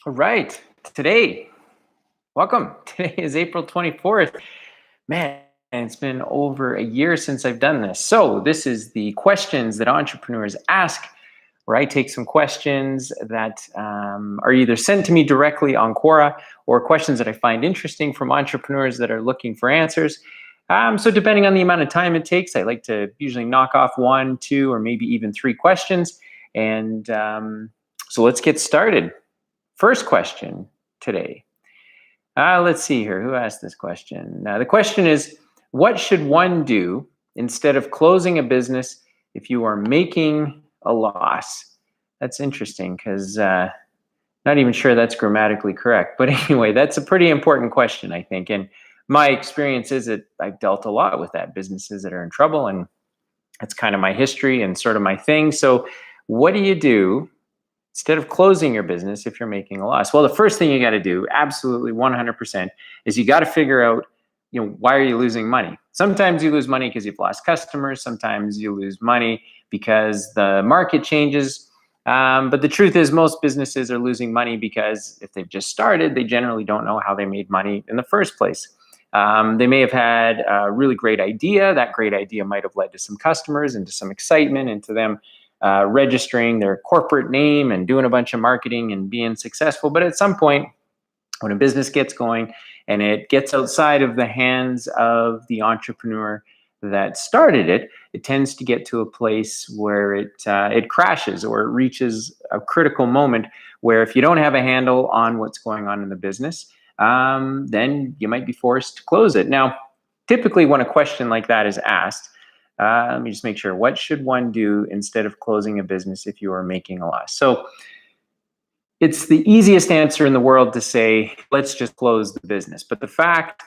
All right. Today, welcome. Today is April 24th. Man, it's been over a year since I've done this. So, this is the questions that entrepreneurs ask, where I take some questions that are either sent to me directly on Quora or questions that I find interesting from entrepreneurs that are looking for answers. So, depending on the amount of time it takes, I like to usually knock off one, two, or maybe even three questions. And so, let's get started. First question today. Let's see here. Who asked this question? The question is, what should one do instead of closing a business if you are making a loss? That's interesting because not even sure that's grammatically correct. But anyway, that's a pretty important question, I think. And my experience is that I've dealt a lot with that, businesses that are in trouble, and that's kind of my history and sort of my thing. So what do you do instead of closing your business if you're making a loss? Well, the first thing you got to do, absolutely 100%, is you got to figure out, why are you losing money? Sometimes you lose money because you've lost customers. Sometimes you lose money because the market changes. But the truth is, most businesses are losing money because if they've just started, they generally don't know how they made money in the first place. They may have had a really great idea. That great idea might have led to some customers and to some excitement and to them registering their corporate name and doing a bunch of marketing and being successful. But at some point, when a business gets going and it gets outside of the hands of the entrepreneur that started it, it tends to get to a place where it crashes, or it reaches a critical moment where if you don't have a handle on what's going on in the business, then you might be forced to close it. Now, typically when a question like that is asked, let me just make sure. What should one do instead of closing a business if you are making a loss? So it's the easiest answer in the world to say, let's just close the business. But the fact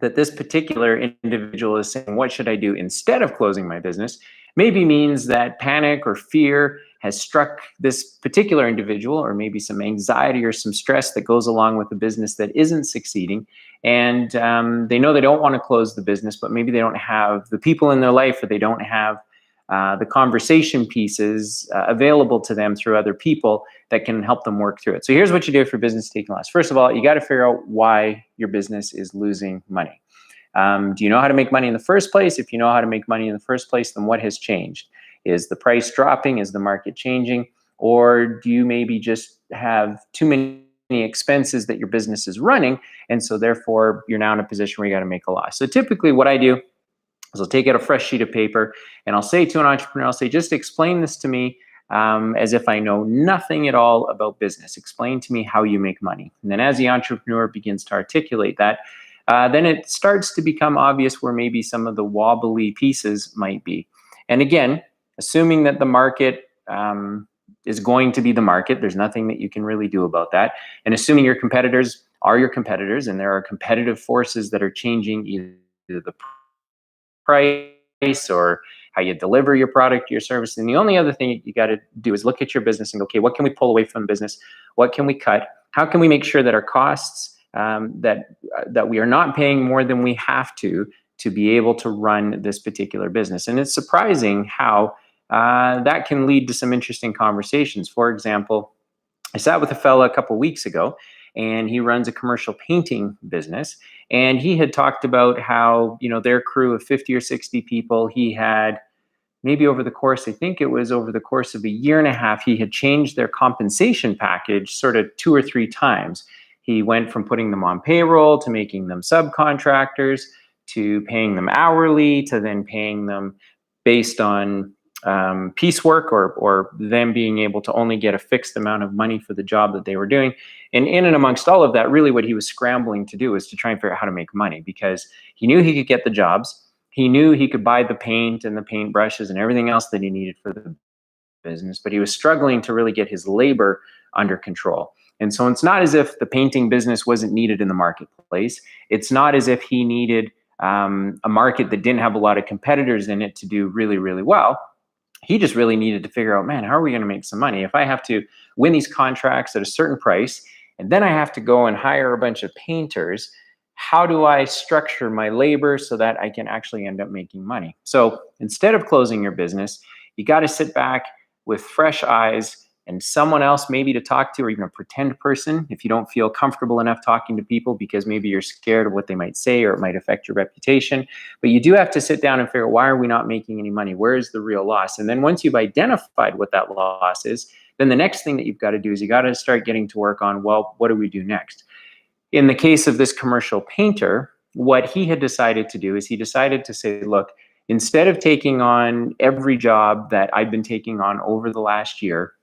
that this particular individual is saying, what should I do instead of closing my business, maybe means that panic or fear has struck this particular individual, or maybe some anxiety or some stress that goes along with a business that isn't succeeding. And they know they don't want to close the business, but maybe they don't have the people in their life, or they don't have the conversation pieces available to them through other people that can help them work through it. So here's what you do for business taking loss. First of all, you got to figure out why your business is losing money. Do you know how to make money in the first place? If you know how to make money in the first place, then what has changed? Is the price dropping? Is the market changing? Or do you maybe just have too many expenses that your business is running, and so therefore you're now in a position where you got to make a loss? So typically what I do is I'll take out a fresh sheet of paper and I'll say to an entrepreneur, I'll say, just explain this to me as if I know nothing at all about business. Explain to me how you make money. And then as the entrepreneur begins to articulate that, then it starts to become obvious where maybe some of the wobbly pieces might be. And again, assuming that the market is going to be the market, there's nothing that you can really do about that. And assuming your competitors are your competitors, and there are competitive forces that are changing either the price or how you deliver your product or your service. And the only other thing you got to do is look at your business and go, okay, what can we pull away from the business? What can we cut? How can we make sure that our costs, that we are not paying more than we have to be able to run this particular business? And it's surprising how that can lead to some interesting conversations. For example, I sat with a fella a couple weeks ago, and he runs a commercial painting business. And he had talked about how, their crew of 50 or 60 people, he had maybe over the course, I think it was over the course of a year and a half, he had changed their compensation package sort of 2 or 3 times. He went from putting them on payroll to making them subcontractors to paying them hourly to then paying them based on piecework or them being able to only get a fixed amount of money for the job that they were doing. And in and amongst all of that, really what he was scrambling to do was to try and figure out how to make money, because he knew he could get the jobs. He knew he could buy the paint and the paint brushes and everything else that he needed for the business, but he was struggling to really get his labor under control. And so it's not as if the painting business wasn't needed in the marketplace. It's not as if he needed a market that didn't have a lot of competitors in it to do really, really well. He just really needed to figure out, man, how are we going to make some money? If I have to win these contracts at a certain price, and then I have to go and hire a bunch of painters, how do I structure my labor so that I can actually end up making money? So instead of closing your business, you got to sit back with fresh eyes, and someone else maybe to talk to, or even a pretend person if you don't feel comfortable enough talking to people because maybe you're scared of what they might say or it might affect your reputation. But you do have to sit down and figure, why are we not making any money? Where is the real loss? And then once you've identified what that loss is, then the next thing that you've got to do is you got to start getting to work on, well, what do we do next? In the case of this commercial painter, what he had decided to do is he decided to say, look, instead of taking on every job that I've been taking on over the last year,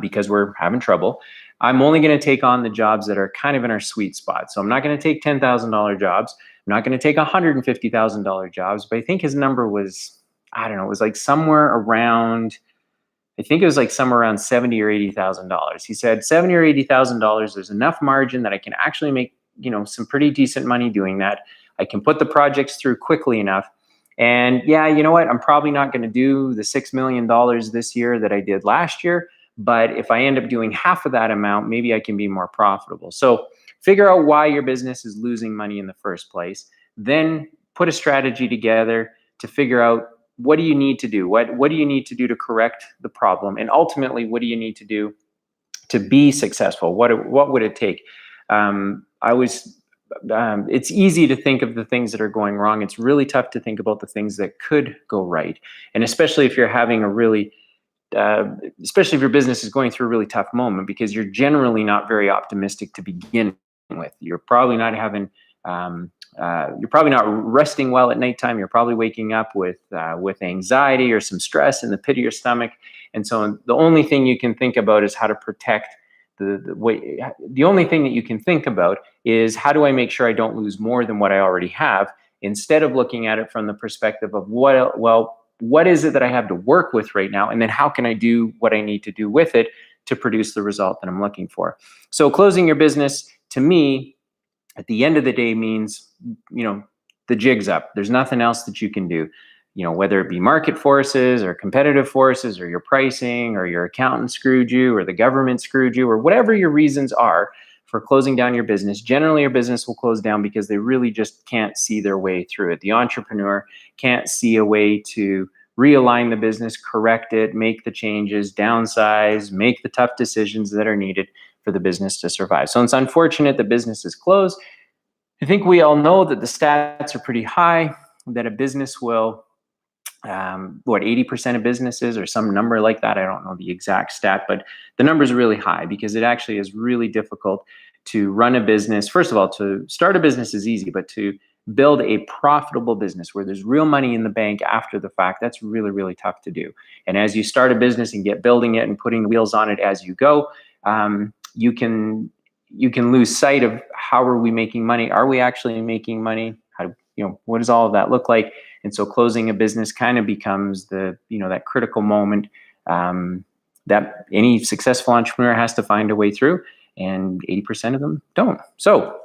because we're having trouble, I'm only going to take on the jobs that are kind of in our sweet spot. So I'm not going to take $10,000 jobs. I'm not going to take $150,000 jobs. But I think his number was, I don't know, it was like somewhere around, I think it was like somewhere around $70,000 or $80,000. He said $70,000 or $80,000. There's enough margin that I can actually make, some pretty decent money doing that. I can put the projects through quickly enough. And yeah, you know what? I'm probably not going to do the $6 million this year that I did last year. But if I end up doing half of that amount, maybe I can be more profitable. So figure out why your business is losing money in the first place. Then put a strategy together to figure out, what do you need to do? What do you need to do to correct the problem? And ultimately, what do you need to do to be successful? What would it take? It's easy to think of the things that are going wrong. It's really tough to think about the things that could go right. And especially if you're having especially if your business is going through a really tough moment, because you're generally not very optimistic to begin with. You're probably not you're probably not resting well at nighttime. You're probably waking up with anxiety or some stress in the pit of your stomach. And so the only thing you can think about is how to protect the only thing that you can think about is, how do I make sure I don't lose more than what I already have, instead of looking at it from the perspective of, what is it that I have to work with right now? And then how can I do what I need to do with it to produce the result that I'm looking for? So closing your business, to me, at the end of the day, means, the jig's up. There's nothing else that you can do. Whether it be market forces or competitive forces or your pricing or your accountant screwed you or the government screwed you or whatever your reasons are for closing down your business, generally your business will close down because they really just can't see their way through it. The entrepreneur can't see a way to realign the business, correct it, make the changes, downsize, make the tough decisions that are needed for the business to survive. So it's unfortunate the business is closed. I think we all know that the stats are pretty high, that a business will 80% of businesses or some number like that. I don't know the exact stat, but the number is really high because it actually is really difficult to run a business. First of all, to start a business is easy, but to build a profitable business where there's real money in the bank after the fact, that's really, really tough to do. And as you start a business and get building it and putting the wheels on it as you go, you can lose sight of, how are we making money? Are we actually making money? What does all of that look like? And so closing a business kind of becomes that critical moment that any successful entrepreneur has to find a way through, and 80% of them don't. So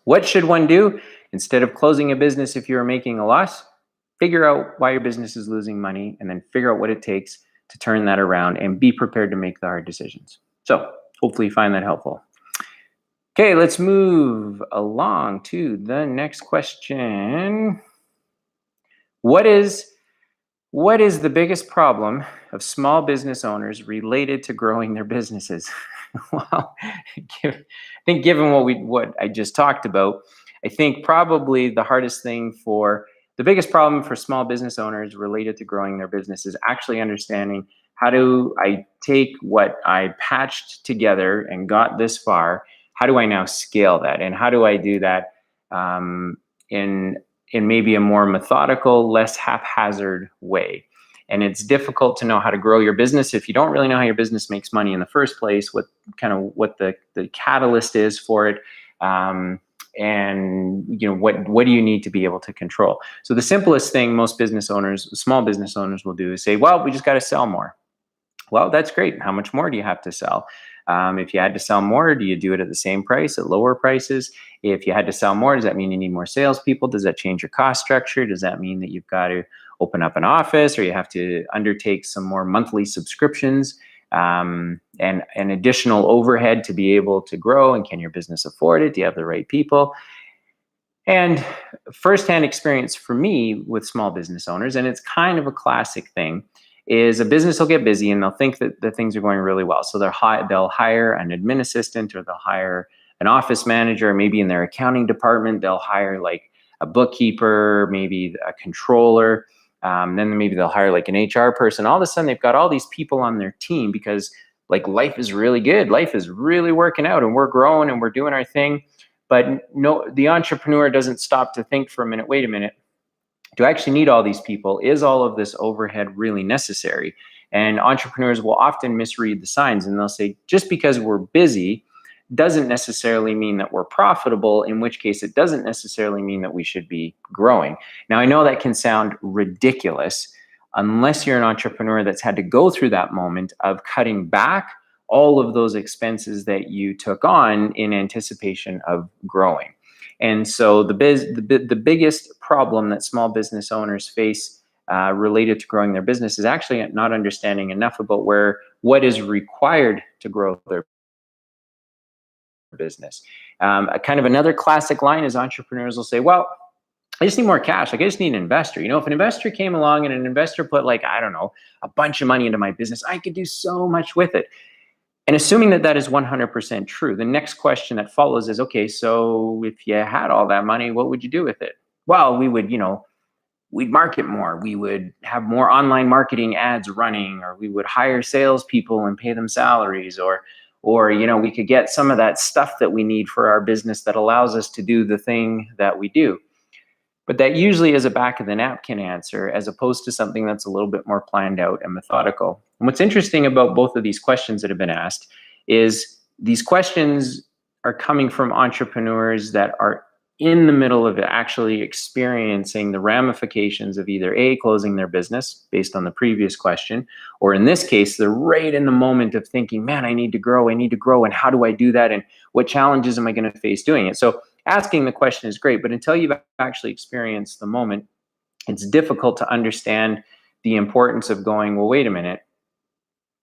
what should one do? Instead of closing a business if you're making a loss, figure out why your business is losing money, and then figure out what it takes to turn that around and be prepared to make the hard decisions. So hopefully you find that helpful. Okay, let's move along to the next question. What is the biggest problem of small business owners related to growing their businesses? Well, I think given what I just talked about, I think probably the biggest problem for small business owners related to growing their business is actually understanding, how do I take what I patched together and got this far? How do I now scale that? And how do I do that in maybe a more methodical, less haphazard way? And it's difficult to know how to grow your business if you don't really know how your business makes money in the first place, what the catalyst is for it, and what do you need to be able to control. So the simplest thing most small business owners will do is say, well, we just got to sell more. Well, that's great. How much more do you have to sell? If you had to sell more, do you do it at the same price, at lower prices? If you had to sell more, does that mean you need more salespeople? Does that change your cost structure? Does that mean that you've got to open up an office, or you have to undertake some more monthly subscriptions and additional overhead to be able to grow? And can your business afford it? Do you have the right people? And firsthand experience for me with small business owners, and it's kind of a classic thing, is a business will get busy and they'll think that the things are going really well. So they'll hire an admin assistant, or they'll hire an office manager. Maybe in their accounting department, they'll hire like a bookkeeper, maybe a controller. Then maybe they'll hire like an HR person. All of a sudden, they've got all these people on their team because like life is really good. Life is really working out and we're growing and we're doing our thing. But no, the entrepreneur doesn't stop to think for a minute, wait a minute, do I actually need all these people? Is all of this overhead really necessary? And entrepreneurs will often misread the signs and they'll say, just because we're busy doesn't necessarily mean that we're profitable, in which case it doesn't necessarily mean that we should be growing. Now, I know that can sound ridiculous unless you're an entrepreneur that's had to go through that moment of cutting back all of those expenses that you took on in anticipation of growing. And so the biggest problem that small business owners face related to growing their business is actually not understanding enough about what is required to grow their business. Kind of another classic line is entrepreneurs will say, well, I just need more cash. Like, I just need an investor. You know, if an investor came along and an investor put like, I don't know, a bunch of money into my business, I could do so much with it. And assuming that that is 100% true, the next question that follows is, okay, so if you had all that money, what would you do with it? Well, we would, we'd market more. We would have more online marketing ads running, or we would hire salespeople and pay them salaries, or we could get some of that stuff that we need for our business that allows us to do the thing that we do. But that usually is a back of the napkin answer, as opposed to something that's a little bit more planned out and methodical. And what's interesting about both of these questions that have been asked is these questions are coming from entrepreneurs that are in the middle of actually experiencing the ramifications of either A, closing their business based on the previous question, or in this case, they're right in the moment of thinking, man, I need to grow, and how do I do that? And what challenges am I going to face doing it? So asking the question is great, but until you've actually experienced the moment, it's difficult to understand the importance of going, well, wait a minute,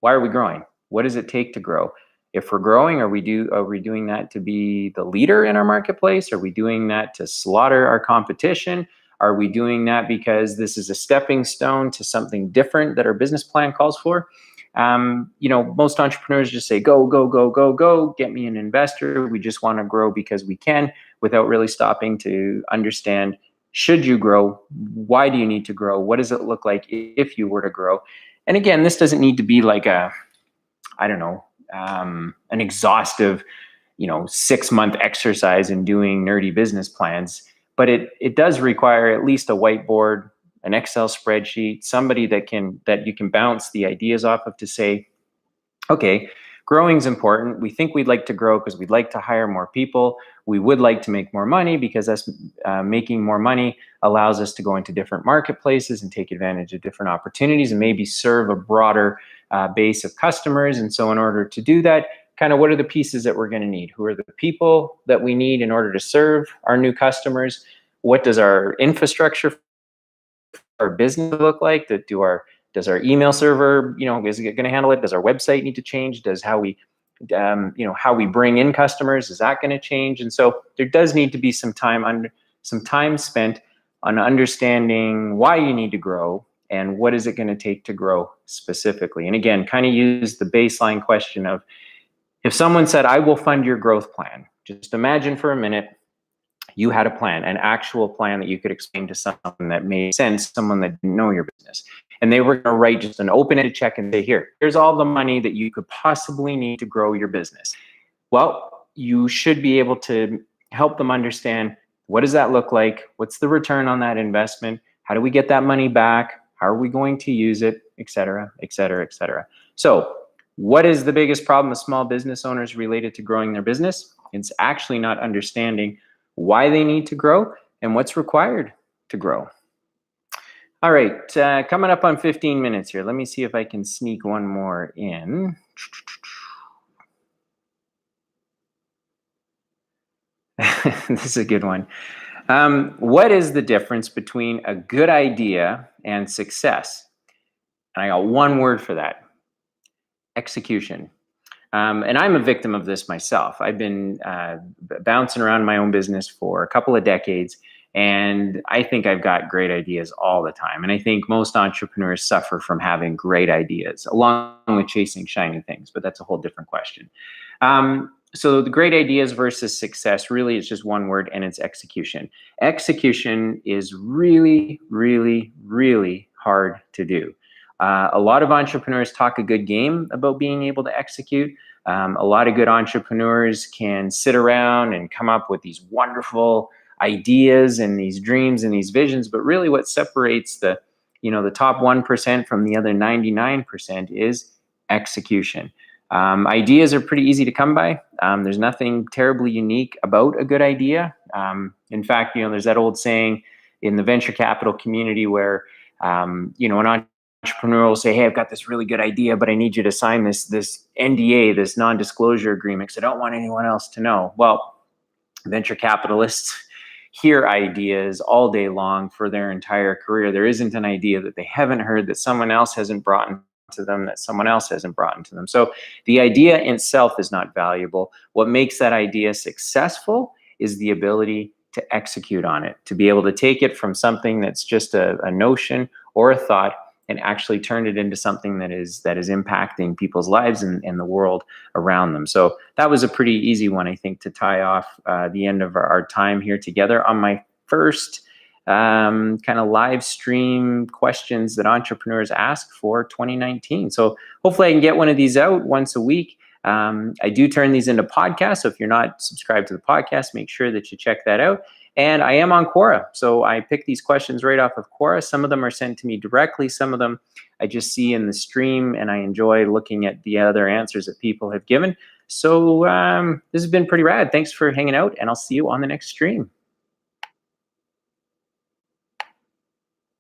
why are we growing? What does it take to grow? If we're growing, are we doing that to be the leader in our marketplace? Are we doing that to slaughter our competition? Are we doing that because this is a stepping stone to something different that our business plan calls for? Most entrepreneurs just say, go, go, go, go, go, get me an investor. We just want to grow because we can, without really stopping to understand, should you grow? Why do you need to grow? What does it look like if you were to grow? And again, this doesn't need to be like an exhaustive, 6-month exercise in doing nerdy business plans, but it does require at least a whiteboard, an Excel spreadsheet, somebody that you can bounce the ideas off of to say, okay, growing is important. We think we'd like to grow because we'd like to hire more people. We would like to make more money because us making more money allows us to go into different marketplaces and take advantage of different opportunities and maybe serve a broader base of customers. And so in order to do that, kind of what are the pieces that we're going to need? Who are the people that we need in order to serve our new customers? What does our infrastructure, our business look like? Does our email server, is it going to handle it? Does our website need to change? Does how we bring in customers, is that going to change? And so there does need to be some time spent on understanding why you need to grow and what is it going to take to grow specifically. And again, kind of use the baseline question of, if someone said, I will fund your growth plan, just imagine for a minute you had a plan, an actual plan that you could explain to someone that made sense, someone that didn't know your business. And they were going to write just an open-ended check and say, here's all the money that you could possibly need to grow your business. Well, you should be able to help them understand, what does that look like? What's the return on that investment? How do we get that money back? How are we going to use it? Et cetera, et cetera, et cetera. So what is the biggest problem with small business owners related to growing their business? It's actually not understanding why they need to grow and what's required to grow. All right, coming up on 15 minutes here. Let me see if I can sneak one more in. This is a good one. What is the difference between a good idea and success? And I got one word for that: execution. And I'm a victim of this myself. I've been bouncing around my own business for a couple of decades. And I think I've got great ideas all the time. And I think most entrepreneurs suffer from having great ideas along with chasing shiny things, but that's a whole different question. So the great ideas versus success really is just one word, and it's execution. Execution is really, really, really hard to do. A lot of entrepreneurs talk a good game about being able to execute. A lot of good entrepreneurs can sit around and come up with these wonderful ideas and these dreams and these visions, but really what separates the top 1% from the other 99% is execution. Ideas are pretty easy to come by. There's nothing terribly unique about a good idea. In fact, there's that old saying in the venture capital community where an entrepreneur will say, "Hey, I've got this really good idea, but I need you to sign this NDA, this non-disclosure agreement, because I don't want anyone else to know." Well, venture capitalists hear ideas all day long for their entire career. There isn't an idea that they haven't heard, that someone else hasn't brought to them, that someone else hasn't brought into them. So the idea itself is not valuable. What makes that idea successful is the ability to execute on it, to be able to take it from something that's just a notion or a thought and actually turn it into something that is impacting people's lives and the world around them. So that was a pretty easy one, I think, to tie off the end of our time here together on my first kind of live stream questions that entrepreneurs ask for 2019. So hopefully I can get one of these out once a week. I do turn these into podcasts, so if you're not subscribed to the podcast, make sure that you check that out. And I am on Quora, so I pick these questions right off of Quora. Some of them are sent to me directly. Some of them I just see in the stream, and I enjoy looking at the other answers that people have given. So this has been pretty rad. Thanks for hanging out, and I'll see you on the next stream.